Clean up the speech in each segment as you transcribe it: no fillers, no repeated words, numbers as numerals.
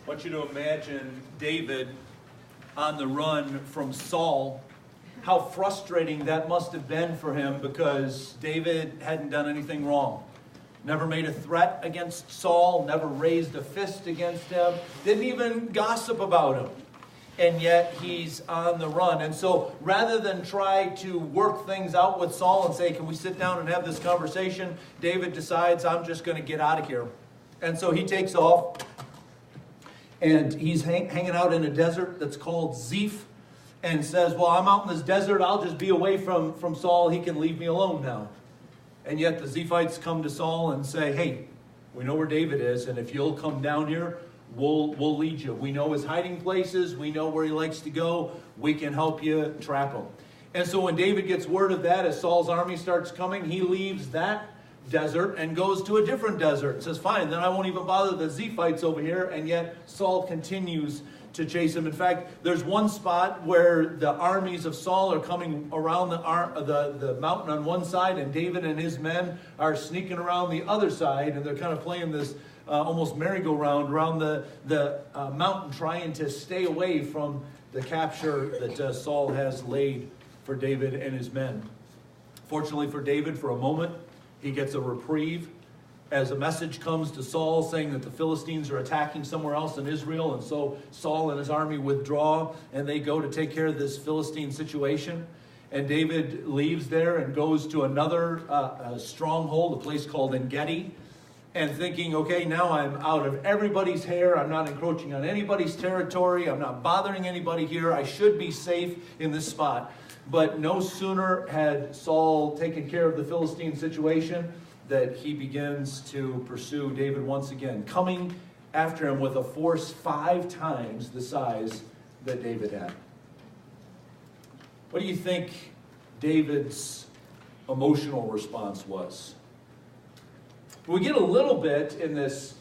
I want you to imagine David on the run from Saul. How frustrating that must have been for him, because David hadn't done anything wrong. Never made a threat against Saul, never raised a fist against him, didn't even gossip about him. And yet he's on the run. And so rather than try to work things out with Saul and say, can we sit down and have this conversation, David decides, I'm just going to get out of here. And so he takes off, and he's hanging out in a desert that's called Ziph, and says, well, I'm out in this desert, I'll just be away from Saul, he can leave me alone now. And yet the Ziphites come to Saul and say, hey, we know where David is, and if you'll come down here, we'll lead you. We know his hiding places, we know where he likes to go, we can help you trap him. And so when David gets word of that, as Saul's army starts coming, he leaves that desert and goes to a different desert and says, fine, then I won't even bother the Ziphites over here. And yet Saul continues to chase him. In fact, there's one spot where the armies of Saul are coming around the mountain on one side, and David and his men are sneaking around the other side, and they're kind of playing this almost merry-go-round around the mountain, trying to stay away from the capture that Saul has laid for David and his men. Fortunately for David, for a moment, he gets a reprieve as a message comes to Saul saying that the Philistines are attacking somewhere else in Israel. And so Saul and his army withdraw, and they go to take care of this Philistine situation. And David leaves there and goes to another stronghold, a place called En-Gedi, and thinking, okay, now I'm out of everybody's hair. I'm not encroaching on anybody's territory. I'm not bothering anybody here. I should be safe in this spot. But no sooner had Saul taken care of the Philistine situation that he begins to pursue David once again, coming after him with a force 5 times the size that David had. What do you think David's emotional response was? We get a little bit in this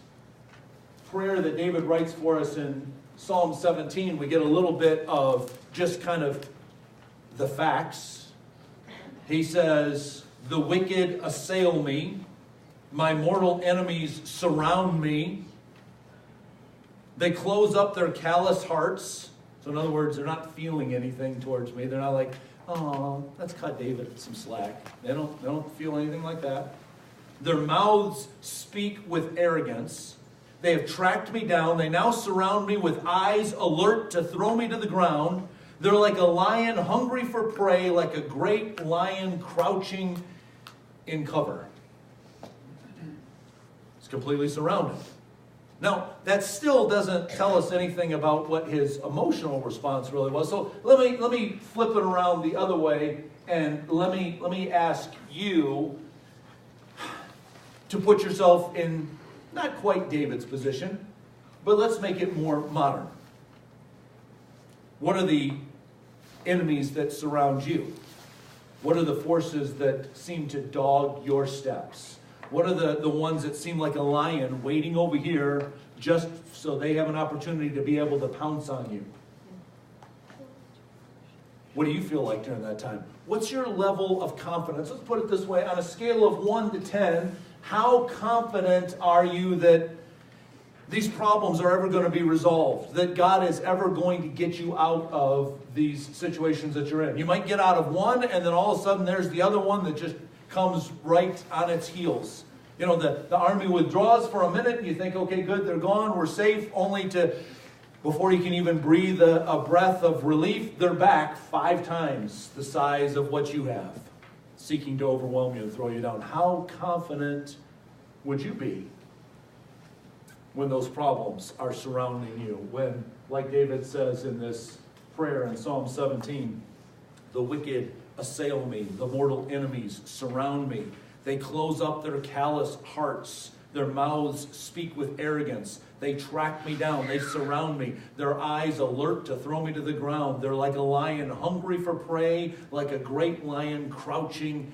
prayer that David writes for us in Psalm 17. We get a little bit of just kind of the facts. He says, the wicked assail me. My mortal enemies surround me. They close up their callous hearts. So in other words, they're not feeling anything towards me. They're not like, oh, let's cut David some slack. They don't feel anything like that. Their mouths speak with arrogance. They have tracked me down. They now surround me with eyes alert to throw me to the ground. They're like a lion hungry for prey, like a great lion crouching in cover. It's completely surrounded. Now, that still doesn't tell us anything about what his emotional response really was. So let me flip it around the other way, and let me ask you to put yourself in not quite David's position, but let's make it more modern. What are the enemies that surround you? What are the forces that seem to dog your steps? What are the ones that seem like a lion waiting over here just so they have an opportunity to be able to pounce on you? What do you feel like during that time? What's your level of confidence? Let's put it this way. On a scale of 1 to 10, how confident are you that these problems are ever going to be resolved, that God is ever going to get you out of these situations that you're in? You might get out of one, and then all of a sudden there's the other one that just comes right on its heels. You know, the army withdraws for a minute, and you think, okay, good, they're gone, we're safe, only to, before you can even breathe a breath of relief, they're back 5 times the size of what you have, seeking to overwhelm you and throw you down. How confident would you be when those problems are surrounding you? When, like David says in this prayer in Psalm 17, the wicked assail me, the mortal enemies surround me. They close up their callous hearts. Their mouths speak with arrogance. They track me down. They surround me. Their eyes alert to throw me to the ground. They're like a lion hungry for prey, like a great lion crouching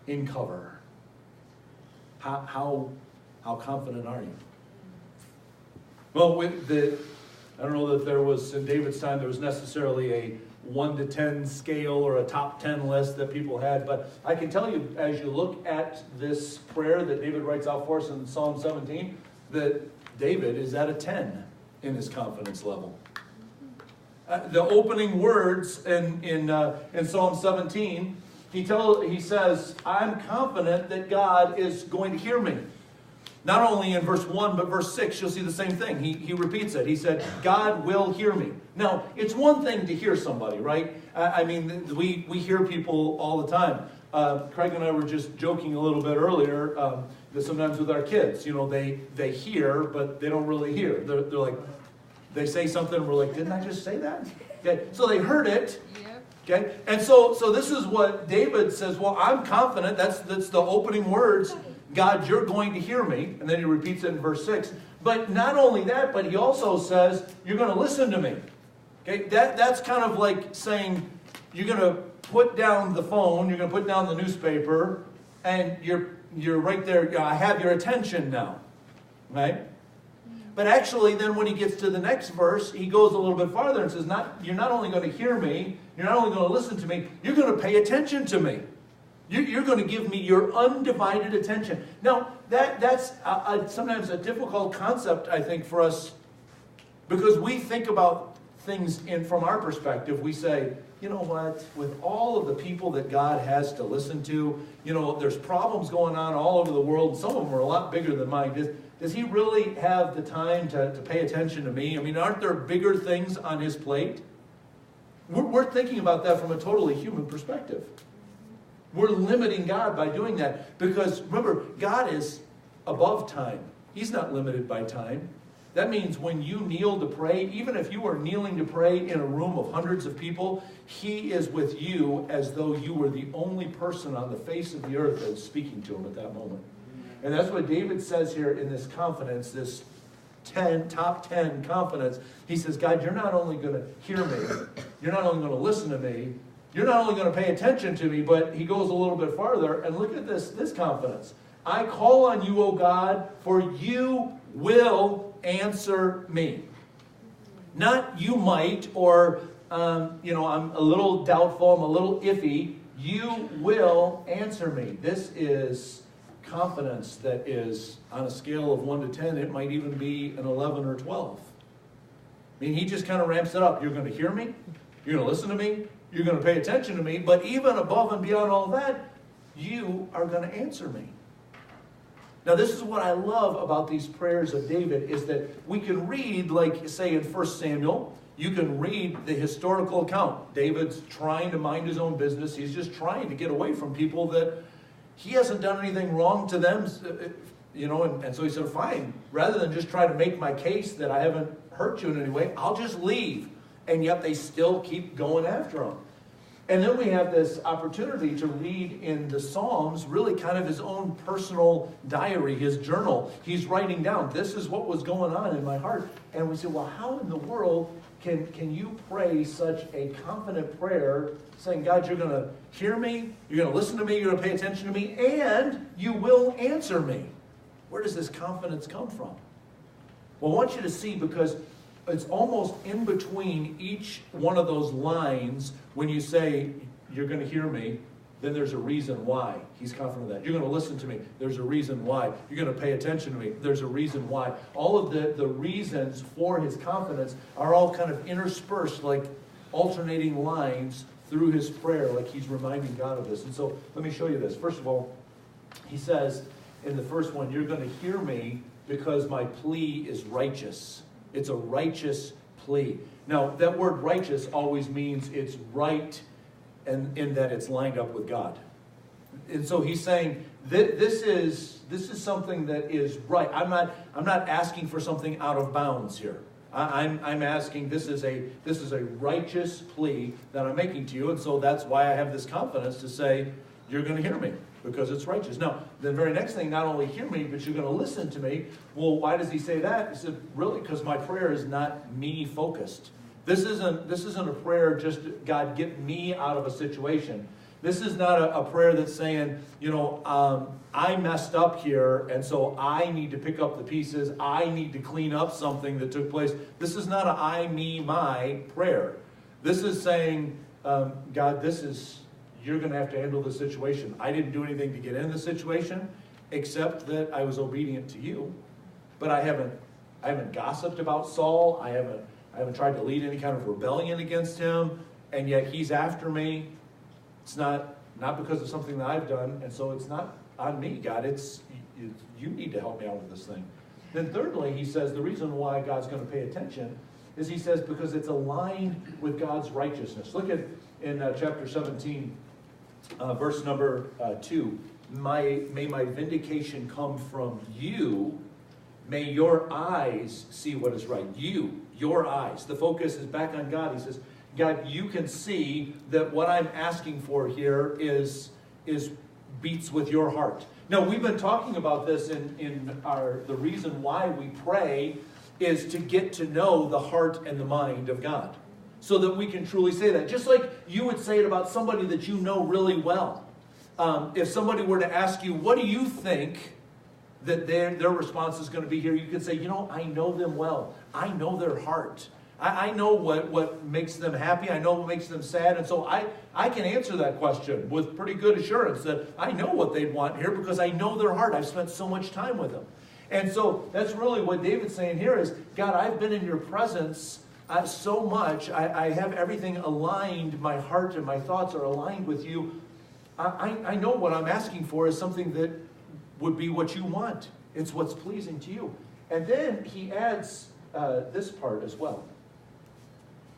in cover. How confident are you? Well, I don't know that there was, in David's time, there was necessarily a 1 to 10 scale or a top 10 list that people had, but I can tell you, as you look at this prayer that David writes out for us in Psalm 17, that David is at a 10 in his confidence level. The opening words in Psalm 17, he says, I'm confident that God is going to hear me. Not only in verse 1, but verse 6, you'll see the same thing. He repeats it. He said, God will hear me. Now, it's one thing to hear somebody, right? I mean, we hear people all the time. Craig and I were just joking a little bit earlier that sometimes with our kids, they hear, but they don't really hear. They're like, they say something and we're like, didn't I just say that? Okay, so they heard it. Okay, and so this is what David says, well, I'm confident. That's the opening words. God, you're going to hear me. And then he repeats it in verse 6. But not only that, but he also says, you're going to listen to me. Okay, that's kind of like saying, you're going to put down the phone, you're going to put down the newspaper, and you're right there. I have your attention now. Right? But actually, then when he gets to the next verse, he goes a little bit farther and says, you're not only going to hear me, you're not only going to listen to me, you're going to pay attention to me. You're going to give me your undivided attention. Now, that's sometimes a difficult concept, I think, for us, because we think about things from our perspective. We say, you know what, with all of the people that God has to listen to, there's problems going on all over the world, and some of them are a lot bigger than mine. Does he really have the time to pay attention to me? I mean, aren't there bigger things on his plate? We're thinking about that from a totally human perspective. We're limiting God by doing that. Because, remember, God is above time. He's not limited by time. That means when you kneel to pray, even if you are kneeling to pray in a room of hundreds of people, he is with you as though you were the only person on the face of the earth that's speaking to him at that moment. And that's what David says here in this confidence, this top 10 confidence. He says, God, you're not only going to hear me, you're not only going to listen to me, you're not only going to pay attention to me, but he goes a little bit farther. And look at this confidence. I call on you, O God, for you will answer me. Not you might, or, I'm a little doubtful, I'm a little iffy. You will answer me. This is confidence that is, on a scale of 1 to 10, it might even be an 11 or 12. I mean, he just kind of ramps it up. You're going to hear me. You're going to listen to me. You're going to pay attention to me. But even above and beyond all that, you are going to answer me. Now, this is what I love about these prayers of David, is that we can read, like, say, in 1 Samuel, you can read the historical account. David's trying to mind his own business. He's just trying to get away from people that he hasn't done anything wrong to them, and so he said, fine, rather than just try to make my case that I haven't hurt you in any way, I'll just leave. And yet they still keep going after him. And then we have this opportunity to read in the Psalms really kind of his own personal diary, his journal. He's writing down, this is what was going on in my heart. And we say, well, how in the world can you pray such a confident prayer saying, God, you're going to hear me, you're going to listen to me, you're going to pay attention to me, and you will answer me? Where does this confidence come from? Well, I want you to see, because it's almost in between each one of those lines. When you say, you're going to hear me, then there's a reason why he's confident of that. You're going to listen to me. There's a reason why. You're going to pay attention to me. There's a reason why. All of the reasons for his confidence are all kind of interspersed, like alternating lines through his prayer, like he's reminding God of this. And so let me show you this. First of all, he says in the first one, you're going to hear me because my plea is righteous. It's a righteous plea. Now, that word righteous always means it's right, and in that it's lined up with God. And so he's saying this is something that is right. I'm not asking for something out of bounds here. I'm asking, this is a righteous plea that I'm making to you, and so that's why I have this confidence to say, you're going to hear me, because it's righteous. Now, the very next thing, not only hear me, but you're going to listen to me. Well, why does he say that? He said, really, because my prayer is not me-focused. This isn't a prayer just, God, get me out of a situation. This is not a prayer that's saying, I messed up here, and so I need to pick up the pieces. I need to clean up something that took place. This is not a I, me, my prayer. This is saying, God, you're going to have to handle the situation. I didn't do anything to get in the situation, except that I was obedient to you. But I I haven't gossiped about Saul. I haven't tried to lead any kind of rebellion against him, and yet he's after me. It's not because of something that I've done, and so it's not on me, God. It's you need to help me out with this thing. Then thirdly, he says the reason why God's going to pay attention is he says because it's aligned with God's righteousness. Look at in chapter 17, verse number 2. May my vindication come from you. May your eyes see what is right. Your eyes. The focus is back on God. He says, God, you can see that what I'm asking for here is beats with your heart. Now, we've been talking about this in the reason why we pray is to get to know the heart and the mind of God, so that we can truly say that. Just like you would say it about somebody that you know really well. If somebody were to ask you, what do you think that their response is going to be here, you could say, I know them well. I know their heart. I know what makes them happy. I know what makes them sad. And so I can answer that question with pretty good assurance that I know what they'd want here because I know their heart. I've spent so much time with them. And so that's really what David's saying here is, God, I've been in your presence so much. I have everything aligned. My heart and my thoughts are aligned with you. I know what I'm asking for is something that would be what you want. It's what's pleasing to you. And then he adds this part as well.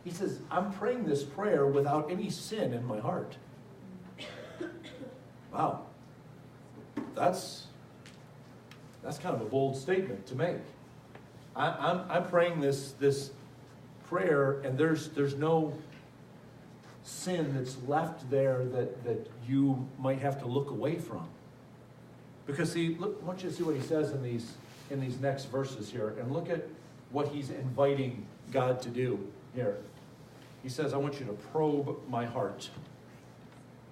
He says, I'm praying this prayer without any sin in my heart. Wow. That's kind of a bold statement to make. I'm praying this prayer, and there's no sin that's left there that you might have to look away from. Because see, look, I want you to see what he says in these next verses here, and look at what he's inviting God to do here. He says, I want you to probe my heart.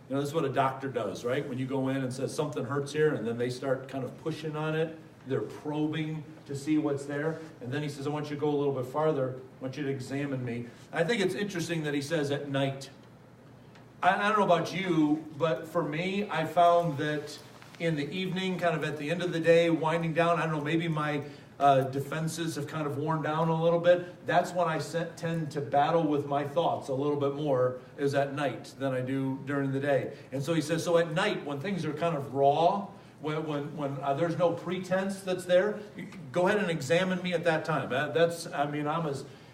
This is what a doctor does, right? When you go in and says something hurts here, and then they start kind of pushing on it, they're probing to see what's there. And then he says, I want you to go a little bit farther. I want you to examine me. I think it's interesting that he says at night. I don't know about you, but for me, I found that in the evening, kind of at the end of the day, winding down, I don't know, maybe my defenses have kind of worn down a little bit. That's when I tend to battle with my thoughts a little bit more, is at night than I do during the day. And so he says, so at night, when things are kind of raw, when there's no pretense that's there, go ahead and examine me at that time. I'm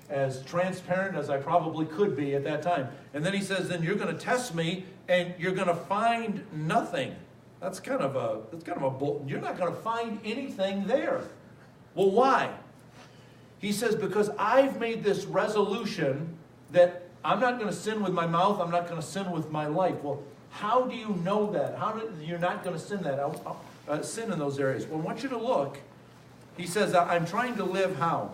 as transparent as I probably could be at that time. And then he says, then you're going to test me, and you're going to find nothing. That's kind of a bold. You're not going to find anything there. Well, why? He says, because I've made this resolution that I'm not going to sin with my mouth, I'm not going to sin with my life. Well, how do you know that? You're not going to sin in those areas? Well, I want you to look. He says, I'm trying to live how?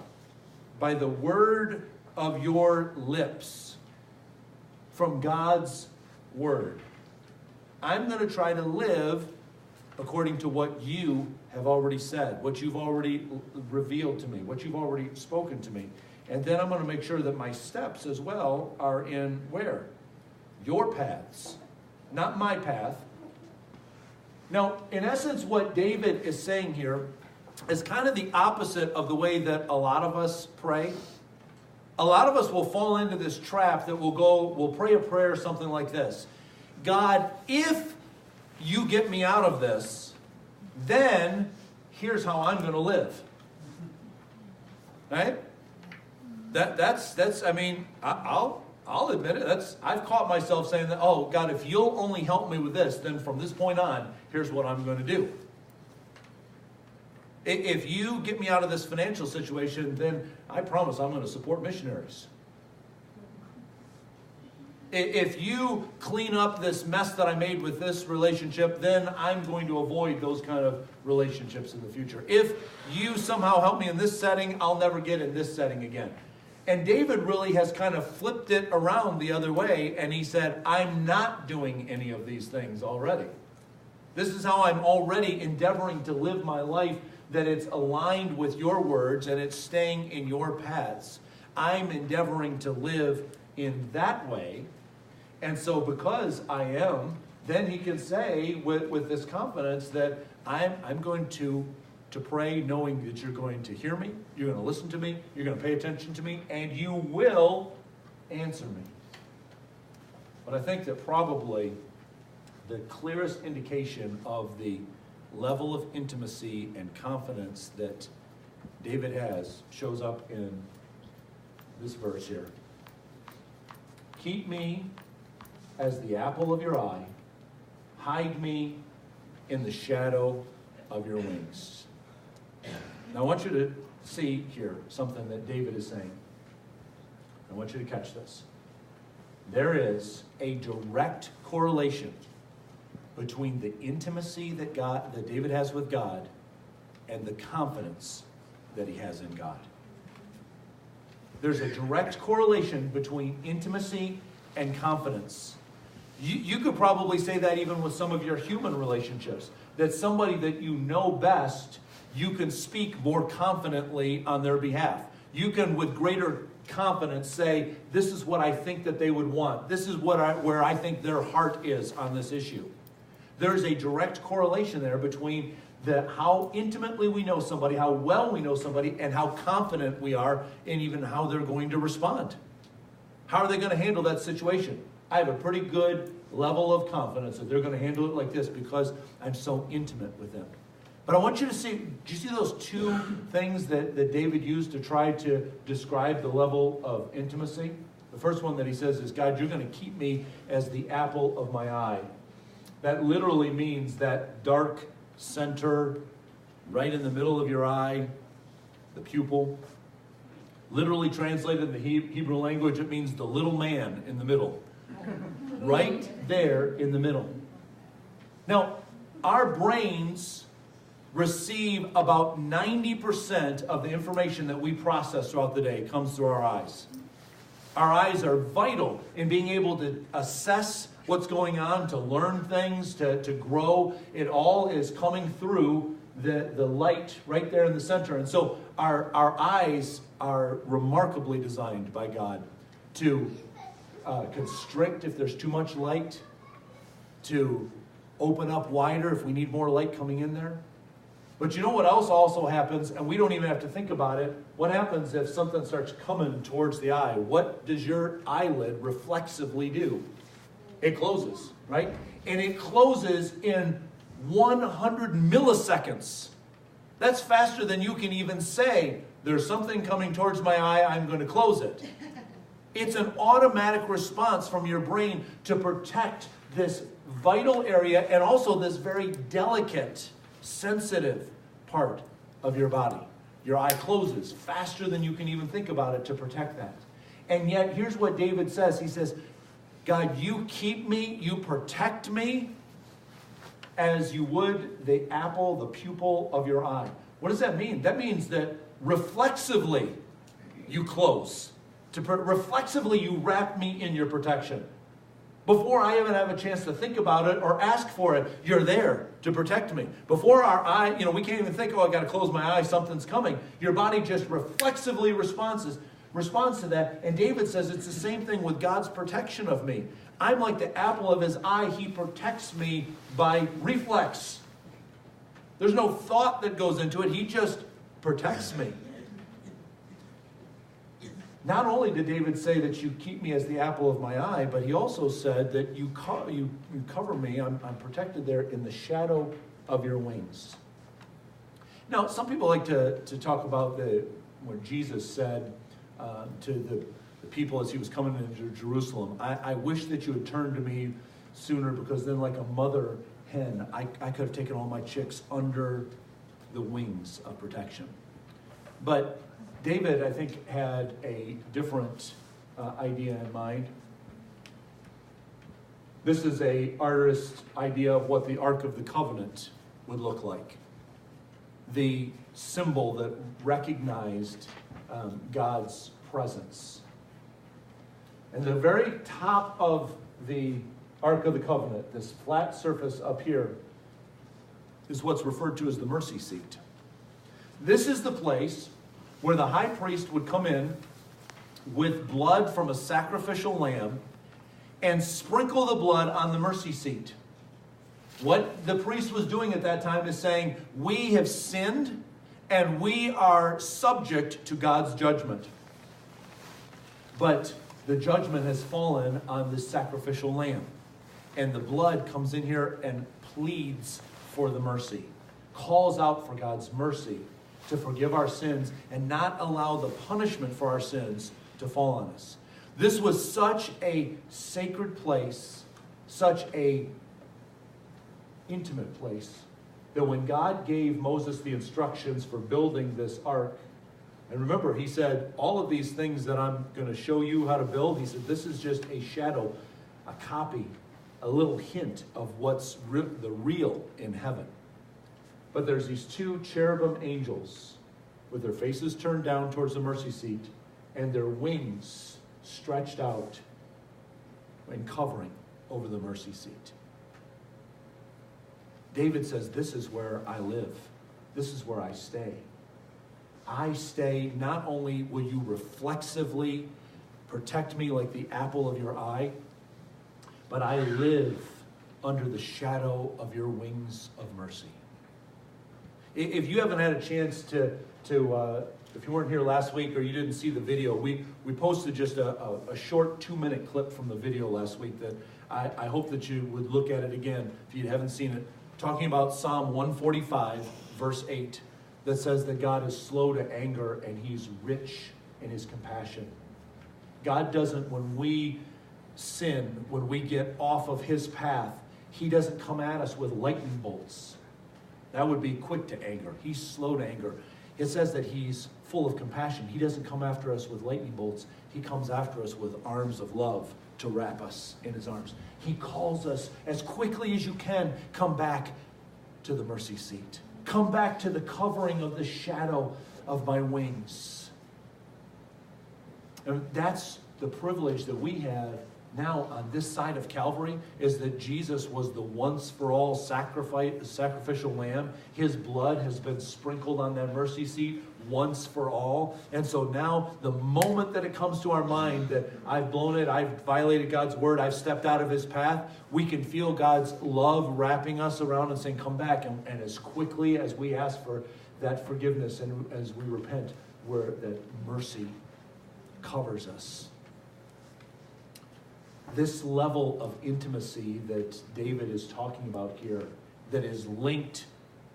By the word of your lips, from God's word. I'm going to try to live according to what you have already said, what you've already revealed to me, what you've already spoken to me. And then I'm going to make sure that my steps as well are in where? Your paths, not my path. Now, in essence, what David is saying here is kind of the opposite of the way that a lot of us pray. A lot of us will fall into this trap that we'll pray a prayer something like this. God, if you get me out of this, then here's how I'm going to live. Right? I'll admit it. I've caught myself saying that, oh, God, if you'll only help me with this, then from this point on, here's what I'm going to do. If you get me out of this financial situation, then I promise I'm going to support missionaries. If you clean up this mess that I made with this relationship, then I'm going to avoid those kind of relationships in the future. If you somehow help me in this setting, I'll never get in this setting again. And David really has kind of flipped it around the other way, and he said, I'm not doing any of these things already. This is how I'm already endeavoring to live my life, that it's aligned with your words and it's staying in your paths. I'm endeavoring to live in that way. And so because I am, then he can say with this confidence that I'm going to to pray knowing that you're going to hear me, you're going to listen to me, you're going to pay attention to me, and you will answer me. But I think that probably the clearest indication of the level of intimacy and confidence that David has shows up in this verse here. Keep me as the apple of your eye. Hide me in the shadow of your wings. Now I want you to see here something that David is saying. I want you to catch this. There is a direct correlation between the intimacy that David has with God and the confidence that he has in God. There's a direct correlation between intimacy and confidence. You could probably say that even with some of your human relationships, that somebody that you know best, you can speak more confidently on their behalf. You can, with greater confidence, say, this is what I think that they would want. This is where I think their heart is on this issue. There's a direct correlation there between how intimately we know somebody, how well we know somebody, and how confident we are in even how they're going to respond. How are they going to handle that situation? I have a pretty good level of confidence that they're going to handle it like this because I'm so intimate with them. But I want you to see, do you see those two things that David used to try to describe the level of intimacy? The first one that he says is, God, you're going to keep me as the apple of my eye. That literally means that dark center right in the middle of your eye, the pupil. Literally translated in the Hebrew language, it means the little man in the middle. Right there in the middle. Now, our brains receive about 90% of the information that we process throughout the day comes through our eyes. Our eyes are vital in being able to assess what's going on, to learn things, to grow. It all is coming through the light right there in the center. And so our eyes are remarkably designed by God to constrict if there's too much light, to open up wider if we need more light coming in there. But you know what else also happens, and we don't even have to think about it? What happens if something starts coming towards the eye? What does your eyelid reflexively do? It closes, right? And it closes in 100 milliseconds. That's faster than you can even say, there's something coming towards my eye, I'm going to close it. It's an automatic response from your brain to protect this vital area and also this very delicate, sensitive part of your body. Your eye closes faster than you can even think about it to protect that. And yet, here's what David says. He says, God, you keep me, you protect me as you would the apple, the pupil of your eye. What does that mean? That means that reflexively you close. Reflexively you wrap me in your protection. Before I even have a chance to think about it or ask for it, you're there to protect me. Before our eye, we can't even think, I got to close my eye, something's coming. Your body just reflexively responds to that. And David says it's the same thing with God's protection of me. I'm like the apple of his eye. He protects me by reflex. There's no thought that goes into it. He just protects me. Not only did David say that you keep me as the apple of my eye, but he also said that you cover me, I'm protected there in the shadow of your wings. Now, some people like to talk about where Jesus said to the people as he was coming into Jerusalem, I wish that you had turned to me sooner, because then like a mother hen, I could have taken all my chicks under the wings of protection. But David, I think, had a different idea in mind. This is an artist's idea of what the Ark of the Covenant would look like. The symbol that recognized God's presence. And the very top of the Ark of the Covenant, this flat surface up here, is what's referred to as the mercy seat. This is the place where the high priest would come in with blood from a sacrificial lamb and sprinkle the blood on the mercy seat. What the priest was doing at that time is saying, we have sinned and we are subject to God's judgment. But the judgment has fallen on this sacrificial lamb. And the blood comes in here and pleads for the mercy, calls out for God's mercy to forgive our sins and not allow the punishment for our sins to fall on us. This was such a sacred place, such a intimate place, that when God gave Moses the instructions for building this ark, and remember, he said, all of these things that I'm going to show you how to build, he said, this is just a shadow, a copy, a little hint of what's the real in heaven. But there's these two cherubim angels with their faces turned down towards the mercy seat and their wings stretched out and covering over the mercy seat. David says, this is where I live. This is where I stay. I stay, not only will you reflexively protect me like the apple of your eye, but I live under the shadow of your wings of mercy. If you haven't had a chance to if you weren't here last week or you didn't see the video, we posted just a short 2-minute clip from the video last week that I hope that you would look at it again if you haven't seen it. Talking about Psalm 145, verse 8, that says that God is slow to anger and he's rich in his compassion. God doesn't, when we sin, when we get off of his path, he doesn't come at us with lightning bolts. That would be quick to anger. He's slow to anger. It says that he's full of compassion. He doesn't come after us with lightning bolts. He comes after us with arms of love to wrap us in his arms. He calls us as quickly as you can, come back to the mercy seat. Come back to the covering of the shadow of my wings. And that's the privilege that we have now on this side of Calvary, is that Jesus was the once for all sacrificial lamb. His blood has been sprinkled on that mercy seat once for all. And so now the moment that it comes to our mind that I've blown it, I've violated God's word, I've stepped out of his path, we can feel God's love wrapping us around and saying, come back. And as quickly as we ask for that forgiveness and as we repent, where that mercy covers us. This level of intimacy that David is talking about here, that is linked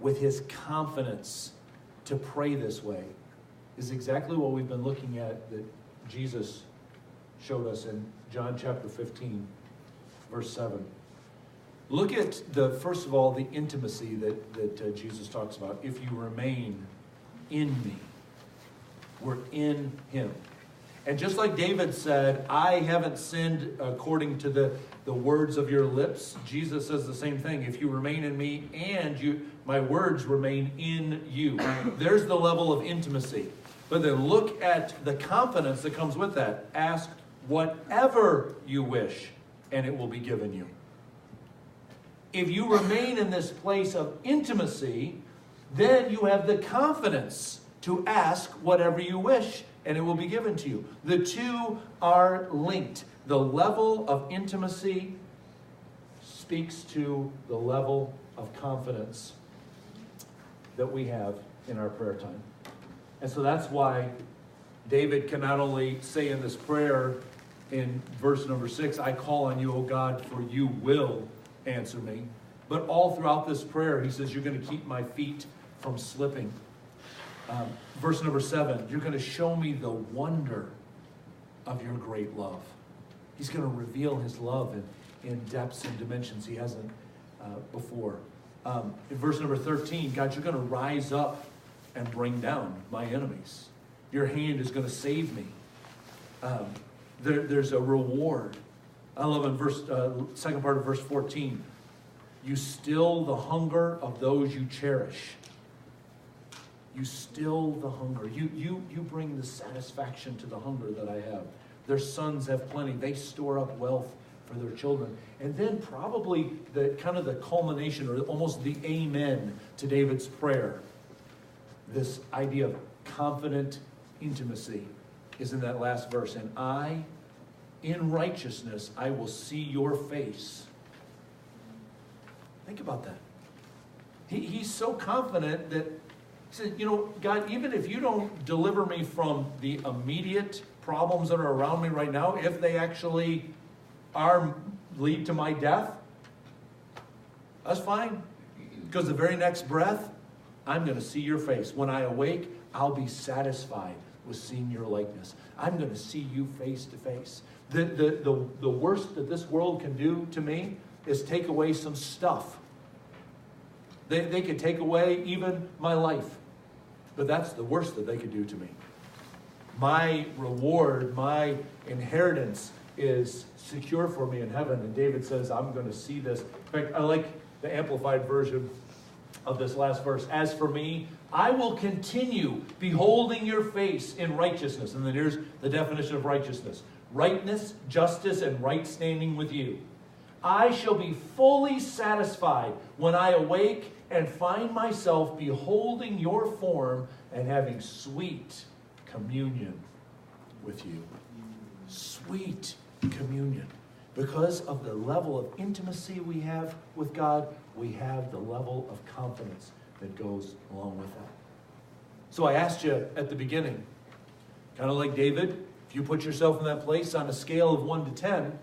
with his confidence to pray this way, is exactly what we've been looking at that Jesus showed us in John chapter 15, verse 7. Look at first of all, the intimacy that Jesus talks about. If you remain in me, we're in him. And just like David said, I haven't sinned according to the words of your lips, Jesus says the same thing. If you remain in me and my words remain in you. There's the level of intimacy. But then look at the confidence that comes with that. Ask whatever you wish, and it will be given you. If you remain in this place of intimacy, then you have the confidence to ask whatever you wish, and it will be given to you. The two are linked. The level of intimacy speaks to the level of confidence that we have in our prayer time. And so that's why David can not only say in this prayer in verse number 6, I call on you, O God, for you will answer me. But all throughout this prayer, he says, you're going to keep my feet from slipping. Verse number 7, you're going to show me the wonder of your great love. He's going to reveal his love in depths and dimensions he hasn't before. In verse number 13, God, you're going to rise up and bring down my enemies. Your hand is going to save me. There's a reward. I love in second part of verse 14, you still the hunger of those you cherish. You still the hunger. You bring the satisfaction to the hunger that I have. Their sons have plenty. They store up wealth for their children. And then probably the culmination, or almost the amen to David's prayer, this idea of confident intimacy, is in that last verse. And I, in righteousness, I will see your face. Think about that. He's so confident that he said, you know, God, even if you don't deliver me from the immediate problems that are around me right now, if they actually lead to my death, that's fine. Because the very next breath, I'm going to see your face. When I awake, I'll be satisfied with seeing your likeness. I'm going to see you face to face. The worst that this world can do to me is take away some stuff. They could take away even my life. But that's the worst that they could do to me. My reward, my inheritance is secure for me in heaven. And David says, I'm going to see this. In fact, I like the Amplified version of this last verse. As for me, I will continue beholding your face in righteousness. And then here's the definition of righteousness. Rightness, justice, and right standing with you. I shall be fully satisfied when I awake and find myself beholding your form and having sweet communion with you. Sweet communion. Because of the level of intimacy we have with God, we have the level of confidence that goes along with that. So I asked you at the beginning, kind of like David, if you put yourself in that place on a scale of 1 to 10,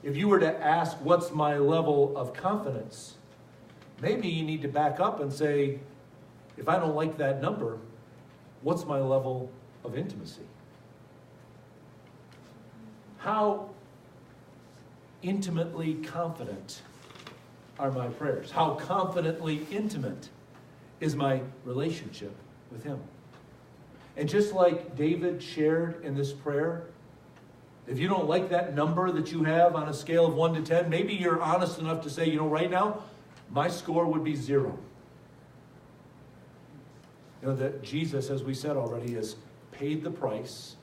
if you were to ask, what's my level of confidence? Maybe you need to back up and say, if I don't like that number, what's my level of intimacy? How intimately confident are my prayers? How confidently intimate is my relationship with Him? And just like David shared in this prayer, if you don't like that number that you have on a scale of 1 to 10, maybe you're honest enough to say, you know, right now, my score would be 0. You know, that Jesus, as we said already, has paid the price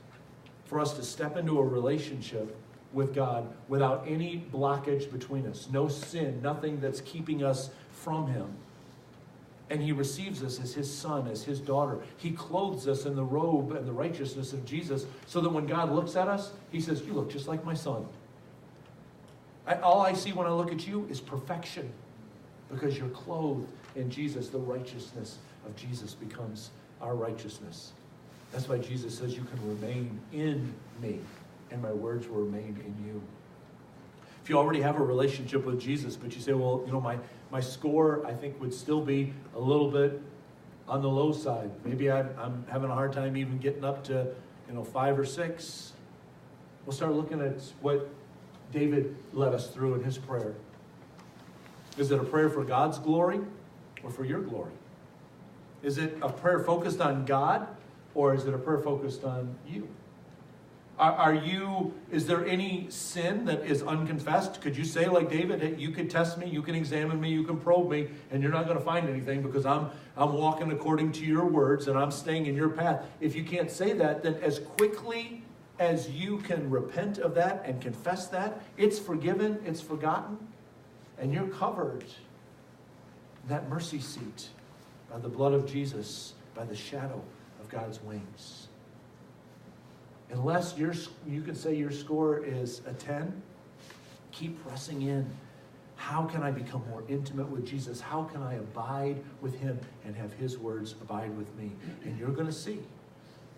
for us to step into a relationship with God without any blockage between us. No sin, nothing that's keeping us from Him. And He receives us as His son, as His daughter. He clothes us in the robe and the righteousness of Jesus so that when God looks at us, He says, you look just like my son. All I see when I look at you is perfection because you're clothed in Jesus. The righteousness of Jesus becomes our righteousness. That's why Jesus says you can remain in me and my words will remain in you. If you already have a relationship with Jesus, but you say, well, you know, my score, I think, would still be a little bit on the low side. Maybe I'm having a hard time even getting up to, 5 or 6. We'll start looking at what David led us through in his prayer. Is it a prayer for God's glory or for your glory? Is it a prayer focused on God or is it a prayer focused on you? Is there any sin that is unconfessed? Could you say like David, hey, you can test me, you can examine me, you can probe me, and you're not going to find anything because I'm walking according to your words and I'm staying in your path. If you can't say that, then as quickly as you can repent of that and confess that, it's forgiven, it's forgotten, and you're covered in that mercy seat by the blood of Jesus, by the shadow of God's wings. Unless you could say your score is a 10, keep pressing in. How can I become more intimate with Jesus? How can I abide with Him and have His words abide with me? And you're going to see.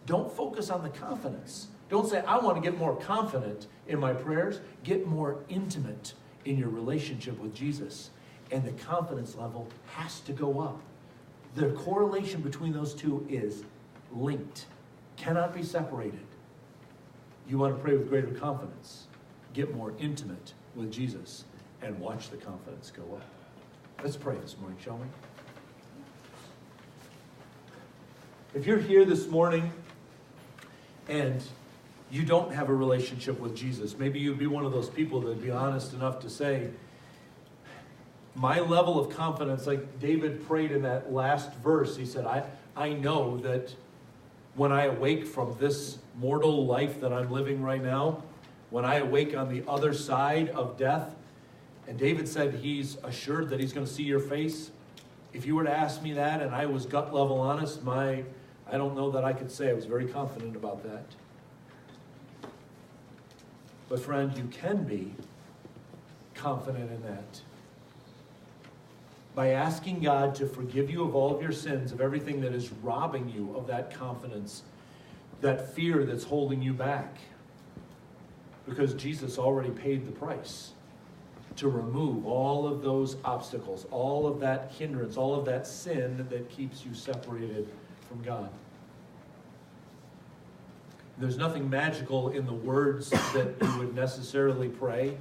Don't focus on the confidence. Don't say, I want to get more confident in my prayers. Get more intimate in your relationship with Jesus. And the confidence level has to go up. The correlation between those two is linked. Cannot be separated. You want to pray with greater confidence. Get more intimate with Jesus and watch the confidence go up. Let's pray this morning, shall we? If you're here this morning and you don't have a relationship with Jesus, maybe you'd be one of those people that'd be honest enough to say, my level of confidence, like David prayed in that last verse, he said, I know that when I awake from this mortal life that I'm living right now, when I awake on the other side of death, and David said he's assured that he's going to see your face. If you were to ask me that and I was gut level honest, I don't know that I could say I was very confident about that. But friend, you can be confident in that. by asking God to forgive you of all of your sins, of everything that is robbing you of that confidence, that fear that's holding you back. Because Jesus already paid the price to remove all of those obstacles, all of that hindrance, all of that sin that keeps you separated from God. There's nothing magical in the words that you would necessarily pray.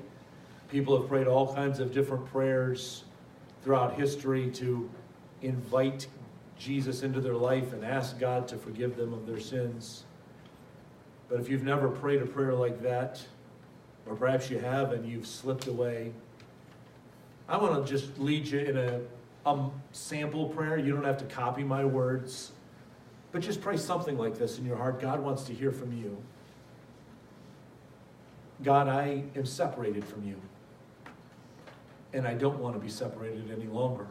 People have prayed all kinds of different prayers throughout history to invite Jesus into their life and ask God to forgive them of their sins. But if you've never prayed a prayer like that, or perhaps you have and you've slipped away, I want to just lead you in a sample prayer. You don't have to copy my words, but just pray something like this in your heart. God wants to hear from you. God, I am separated from you, and I don't want to be separated any longer.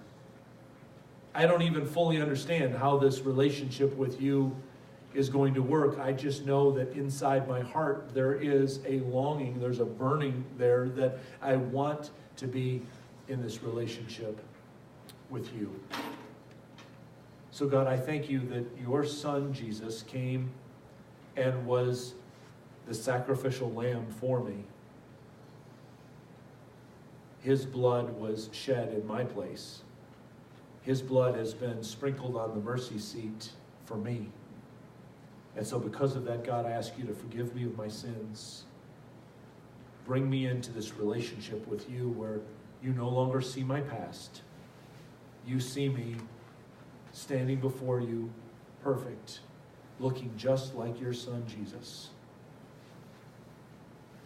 I don't even fully understand how this relationship with you is going to work. I just know that inside my heart there is a longing, there's a burning there that I want to be in this relationship with you. So God, I thank you that your Son Jesus came and was the sacrificial lamb for me. His blood was shed in my place. His blood has been sprinkled on the mercy seat for me. And so because of that, God, I ask you to forgive me of my sins. Bring me into this relationship with you where you no longer see my past. You see me standing before you, perfect, looking just like your Son, Jesus.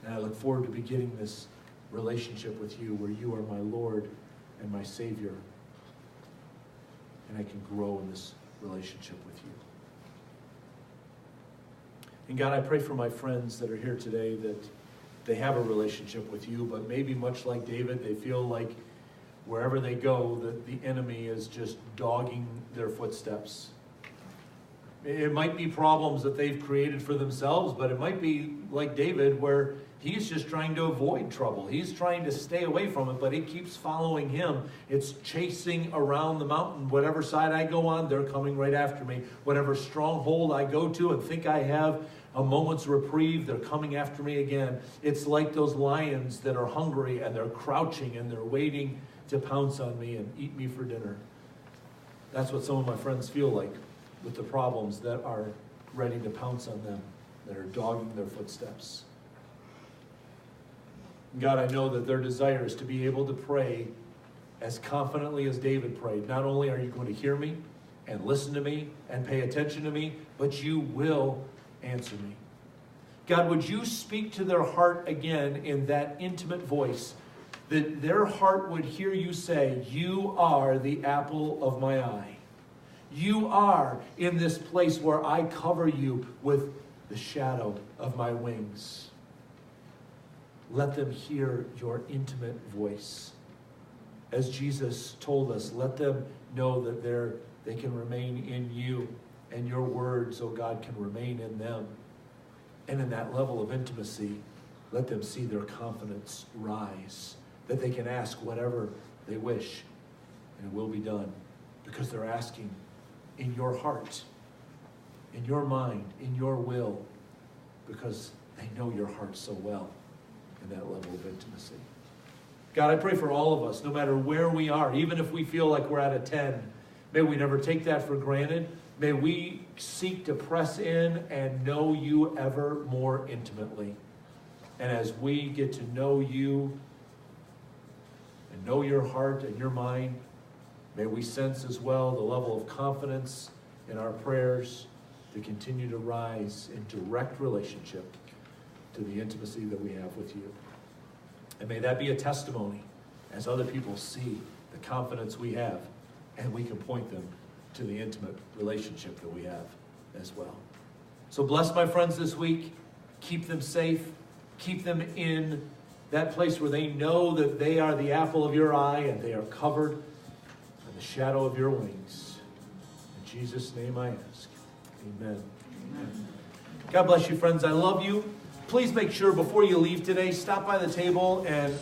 And I look forward to beginning this relationship with you where you are my Lord and my Savior. And I can grow in this relationship with you. And God, I pray for my friends that are here today that they have a relationship with you, but maybe much like David, they feel like wherever they go, that the enemy is just dogging their footsteps. It might be problems that they've created for themselves, but it might be like David, where he's just trying to avoid trouble. He's trying to stay away from it, but it keeps following him. It's chasing around the mountain. Whatever side I go on, they're coming right after me. Whatever stronghold I go to and think I have a moment's reprieve, they're coming after me again. It's like those lions that are hungry and they're crouching and they're waiting to pounce on me and eat me for dinner. That's what some of my friends feel like with the problems that are ready to pounce on them, that are dogging their footsteps. God, I know that their desire is to be able to pray as confidently as David prayed. Not only are you going to hear me and listen to me and pay attention to me, but you will answer me. God, would you speak to their heart again in that intimate voice, that their heart would hear you say, you are the apple of my eye. You are in this place where I cover you with the shadow of my wings. Let them hear your intimate voice. As Jesus told us, let them know that they can remain in you, and your words, oh God, can remain in them. And in that level of intimacy, let them see their confidence rise, that they can ask whatever they wish, and it will be done, because they're asking in your heart, in your mind, in your will, because they know your heart so well in that level of intimacy. God, I pray for all of us, no matter where we are, even if we feel like we're at a 10, may we never take that for granted. May we seek to press in and know you ever more intimately. And as we get to know you and know your heart and your mind, may we sense as well the level of confidence in our prayers to continue to rise in direct relationship to the intimacy that we have with you. And may that be a testimony as other people see the confidence we have, and we can point them to the intimate relationship that we have as well. So bless my friends this week. Keep them safe. Keep them in that place where they know that they are the apple of your eye and they are covered in the shadow of your wings. In Jesus' name I ask. Amen. Amen. God bless you, friends. I love you. Please make sure before you leave today, stop by the table and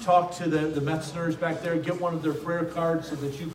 talk to the Metzeners back there, get one of their prayer cards so that you